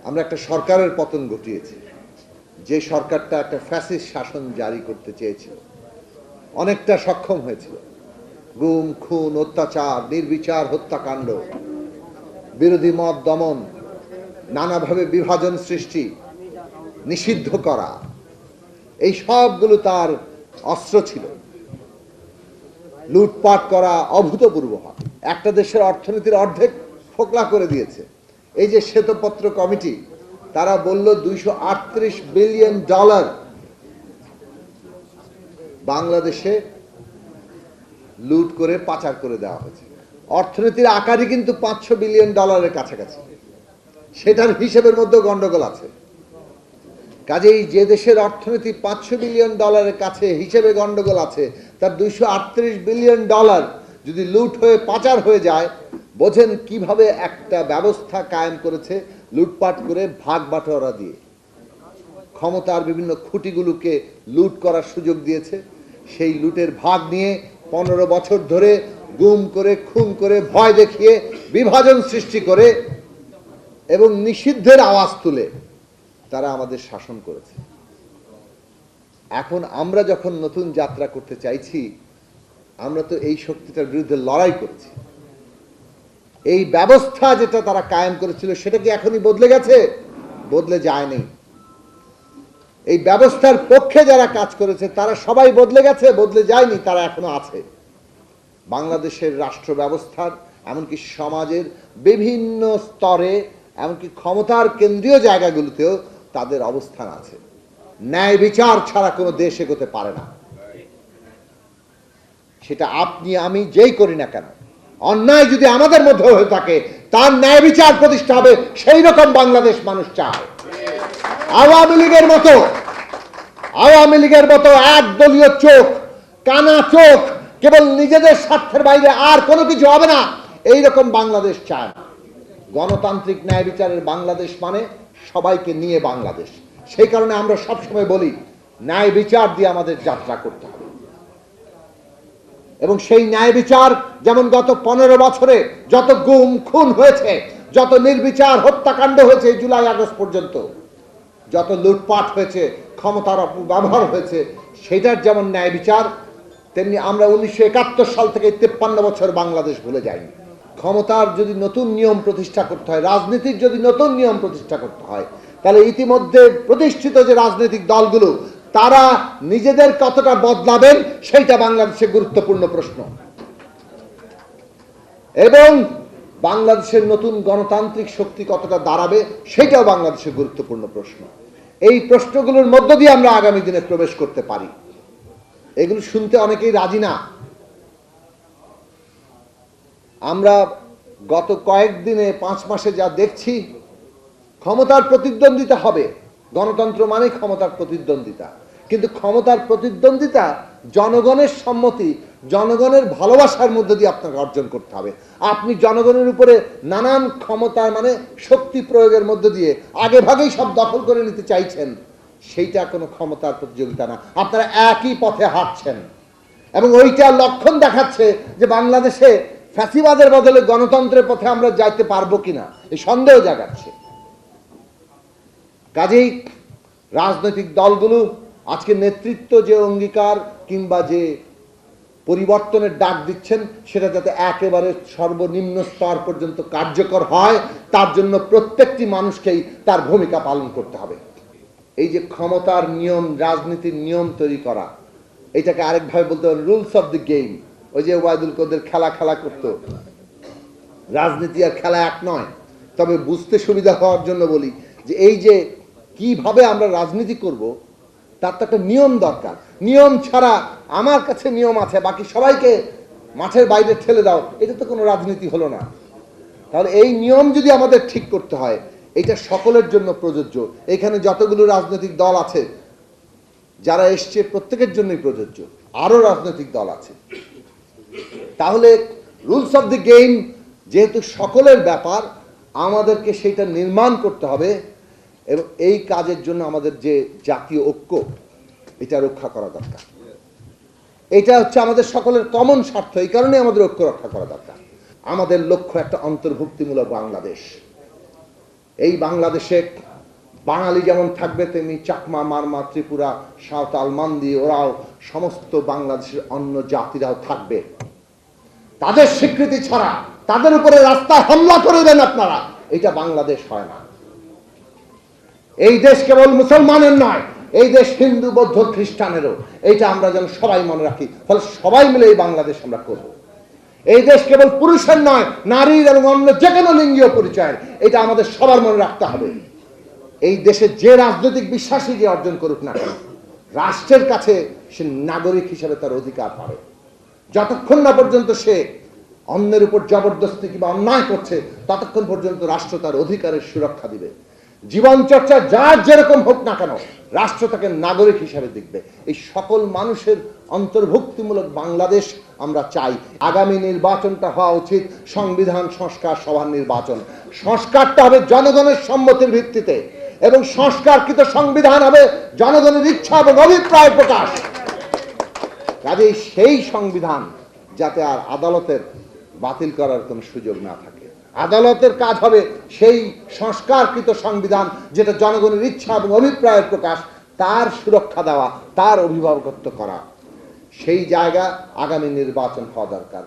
আমরা একটা সরকারের পতন ঘটিয়েছি, যে সরকারটা একটা ফ্যাসিস্ট শাসন জারি করতে চেয়েছিল, অনেকটা সক্ষম হয়েছিল। গুম, খুন, অত্যাচার, নির্বিচার হত্যাকাণ্ড, বিরোধী মত দমন, নানাভাবে বিভাজন সৃষ্টি, নিষিদ্ধ করা, এই সবগুলো তার অস্ত্র ছিল। লুটপাট করা অভূতপূর্ব হয়, একটা দেশের অর্থনীতির অর্ধেক ফোকলা করে দিয়েছে। এই যে শ্বেতপত্র কমিটি, তারা বলল $238 বিলিয়ন বাংলাদেশে লুট করে পাচার করে দেওয়া হয়েছে। অর্থনীতির আকারই কিন্তু $500 বিলিয়ন কাছাকাছি, সেটার হিসেবের মধ্যে গন্ডগোল আছে। কাজেই যে দেশের অর্থনীতি $500 বিলিয়ন কাছে হিসেবে গন্ডগোল আছে, তার $238 বিলিয়ন যদি লুট হয়ে পাচার হয়ে যায়, বোঝেন কিভাবে একটা ব্যবস্থা কায়েম করেছে লুটপাট করে, ভাগ বাটোয়ারা দিয়ে ক্ষমতার বিভিন্ন খুঁটিগুলোকে লুট করার সুযোগ দিয়েছে। সেই লুটের ভাগ নিয়ে 15 বছর ধরে গুম করে, খুন করে, ভয় দেখিয়ে, বিভাজন সৃষ্টি করে এবং নিষিদ্ধের আওয়াজ তুলে তারা আমাদের শাসন করেছে। এখন আমরা যখন নতুন যাত্রা করতে চাইছি, আমরা তো এই শক্তিটার বিরুদ্ধে লড়াই করছি। এই ব্যবস্থা যেটা তারা কায়েম করেছিল, সেটা কি এখনই বদলে গেছে? বদলে যায়নি। এই ব্যবস্থার পক্ষে যারা কাজ করেছে তারা সবাই বদলে গেছে, বদলে যায়নি, তারা এখনো আছে। বাংলাদেশের রাষ্ট্র ব্যবস্থার, এমনকি সমাজের বিভিন্ন স্তরে, এমনকি ক্ষমতার কেন্দ্রীয় জায়গাগুলোতেও তাদের অবস্থান আছে। ন্যায় বিচার ছাড়া কোনো দেশ এগোতে পারে না। সেটা আপনি আমি যেই করি না কেন, অন্যায় যদি আমাদের মধ্যে হয়ে থাকে, তার ন্যায় বিচার প্রতিষ্ঠা হবে। সেই রকম বাংলাদেশ মানুষ চায়। আওয়ামী লীগের মতো একদলীয় চোখ, কানা চোখ, কেবল নিজেদের স্বার্থের বাইরে আর কোনো কিছু হবে না, এইরকম বাংলাদেশ চায় না। গণতান্ত্রিক ন্যায় বিচারের বাংলাদেশ মানে সবাইকে নিয়ে বাংলাদেশ। সেই কারণে আমরা সবসময় বলি, ন্যায় বিচার দিয়ে আমাদের যাত্রা করতে হবে। এবং সেই ন্যায় বিচার, যেমন গত 15 বছরে যত গুম খুন হয়েছে, যত নির্বিচার হত্যাকাণ্ড হয়েছে জুলাই আগস্ট পর্যন্ত, যত লুটপাট হয়েছে, ক্ষমতার অপব্যবহার হয়েছে, সেটার যেমন ন্যায় বিচার, তেমনি আমরা 1971 সাল থেকে 53 বছর বাংলাদেশ ভুলে যাইনি। ক্ষমতার যদি নতুন নিয়ম প্রতিষ্ঠা করতে হয়, রাজনীতির যদি নতুন নিয়ম প্রতিষ্ঠা করতে হয়, তাহলে ইতিমধ্যে প্রতিষ্ঠিত যে রাজনৈতিক দলগুলো, তারা নিজেদের কতটা বদলাবেন, সেইটা বাংলাদেশের গুরুত্বপূর্ণ প্রশ্ন। এবং বাংলাদেশের নতুন গণতান্ত্রিক শক্তি কতটা দাঁড়াবে, সেটাও বাংলাদেশের গুরুত্বপূর্ণ প্রশ্ন। এই প্রশ্নগুলোর মধ্য দিয়ে আমরা আগামী দিনে প্রবেশ করতে পারি। এগুলো শুনতে অনেকেই রাজি না। আমরা গত কয়েকদিনে, 5 মাসে যা দেখছি, ক্ষমতার প্রতিদ্বন্দ্বিতা হবে। গণতন্ত্র মানে ক্ষমতার প্রতিদ্বন্দ্বিতা, কিন্তু ক্ষমতার প্রতিদ্বন্দ্বিতা জনগণের সম্মতি, জনগণের ভালোবাসার মধ্যে দিয়ে আপনাকে অর্জন করতে হবে। আপনি জনগণের উপরে নানান ক্ষমতা মানে শক্তি প্রয়োগের মধ্যে দিয়ে আগে ভাগেই সব দখল করে নিতে চাইছেন, সেইটা কোনো ক্ষমতার প্রতিযোগিতা না। আপনারা একই পথে হাঁটছেন এবং ওইটা লক্ষণ দেখাচ্ছে যে বাংলাদেশে ফ্যাসিবাদের বদলে গণতন্ত্রের পথে আমরা যাইতে পারবো কিনা, এই সন্দেহ জাগাচ্ছে। কাজেই রাজনৈতিক দলগুলো আজকে নেতৃত্ব যে অঙ্গীকার কিংবা যে পরিবর্তনের ডাক দিচ্ছেন, সেটা যাতে একেবারে সর্বনিম্ন স্তর পর্যন্ত কার্যকর হয়, তার জন্য প্রত্যেকটি মানুষকেই তার ভূমিকা পালন করতে হবে। এই যে ক্ষমতার নিয়ম, রাজনীতির নিয়ম তৈরি করা, এটাকে আরেকভাবে বলতে হবে রুলস অফ দ্য গেম। ওই যে ওয়াইদুল কদের খেলা করতো, রাজনীতি আর খেলা এক নয়। তবে বুঝতে সুবিধা হওয়ার জন্য বলি যে এই যে কিভাবে আমরা রাজনীতি করব, তার তো একটা নিয়ম দরকার। নিয়ম ছাড়া আমার কাছে নিয়ম আছে, বাকি সবাইকে মাঠের বাইরে ঠেলে দাও, এটা তো কোনো রাজনীতি হলো না। তাহলে এই নিয়ম যদি আমাদের ঠিক করতে হয়, এটা সকলের জন্য প্রযোজ্য। এখানে যতগুলো রাজনৈতিক দল আছে, যারা এসছে, প্রত্যেকের জন্যই প্রযোজ্য। আরো রাজনৈতিক দল আছে। তাহলে রুলস অফ দ্য গেম যেহেতু সকলের ব্যাপার, আমাদেরকে সেটা নির্মাণ করতে হবে এবং এই কাজের জন্য আমাদের যে জাতীয় ঐক্য, এটা রক্ষা করা দরকার। এটা হচ্ছে আমাদের সকলের কমন স্বার্থ, এই কারণে আমাদের ঐক্য রক্ষা করা দরকার। আমাদের লক্ষ্য একটা অন্তর্ভুক্তিমূলক বাংলাদেশ। এই বাংলাদেশে বাঙালি যেমন থাকবে, তেমনি চাকমা, মারমা, ত্রিপুরা, সাঁওতাল, মান্দি, ওরাও সমস্ত বাংলাদেশের অন্য জাতিরাও থাকবে। তাদের স্বীকৃতি ছাড়া তাদের উপরে রাস্তায় হামলা করে দেন আপনারা, এটা বাংলাদেশ হয় না। এই দেশ কেবল মুসলমানের নয়, এই দেশ হিন্দু, বৌদ্ধ, খ্রিস্টানেরও। এইটা আমরা যেন সবাই মনে রাখি, ফলে সবাই মিলে এই বাংলাদেশ আমরা করব। এই দেশ কেবল পুরুষের নয়, নারীর এবং অন্য যে কোনো লিঙ্গীয় পরিচয়ের, এটা আমাদের সবার মনে রাখতে হবে। এই দেশে যে রাজনৈতিক বিশ্বাসী যে অর্জন করুক না কেন, রাষ্ট্রের কাছে সে নাগরিক হিসেবে তার অধিকার পাবে। যতক্ষণ না পর্যন্ত সে অন্যের উপর জবরদস্তি কিংবা অন্যায় করছে, ততক্ষণ পর্যন্ত রাষ্ট্র তার অধিকারের সুরক্ষা দিবে। জীবন চর্চা যার যেরকম হোক না কেন, রাষ্ট্র তাকে নাগরিক হিসাবে দেখবে। এই সকল মানুষের অন্তর্ভুক্তিমূলক বাংলাদেশ আমরা চাই। আগামী নির্বাচনটা হওয়া উচিত সংবিধান সংস্কার সভার নির্বাচন। সংস্কারটা হবে জনগণের সম্মতির ভিত্তিতে, এবং সংস্কারকৃত সংবিধান হবে জনগণের ইচ্ছা এবং অভিপ্রায় প্রকাশ। কাজেই সেই সংবিধান যাতে আর আদালতের বাতিল করার কোনো সুযোগ না থাকে। আদালতের কাজ হবে সেই সংস্কারকৃত সংবিধান যেটা জনগণের ইচ্ছা এবং অভিপ্রায়ের প্রকাশ, তার সুরক্ষা দেওয়া, তার অভিভাবকত্ব করা। সেই জায়গা আগামী নির্বাচন হওয়া দরকার।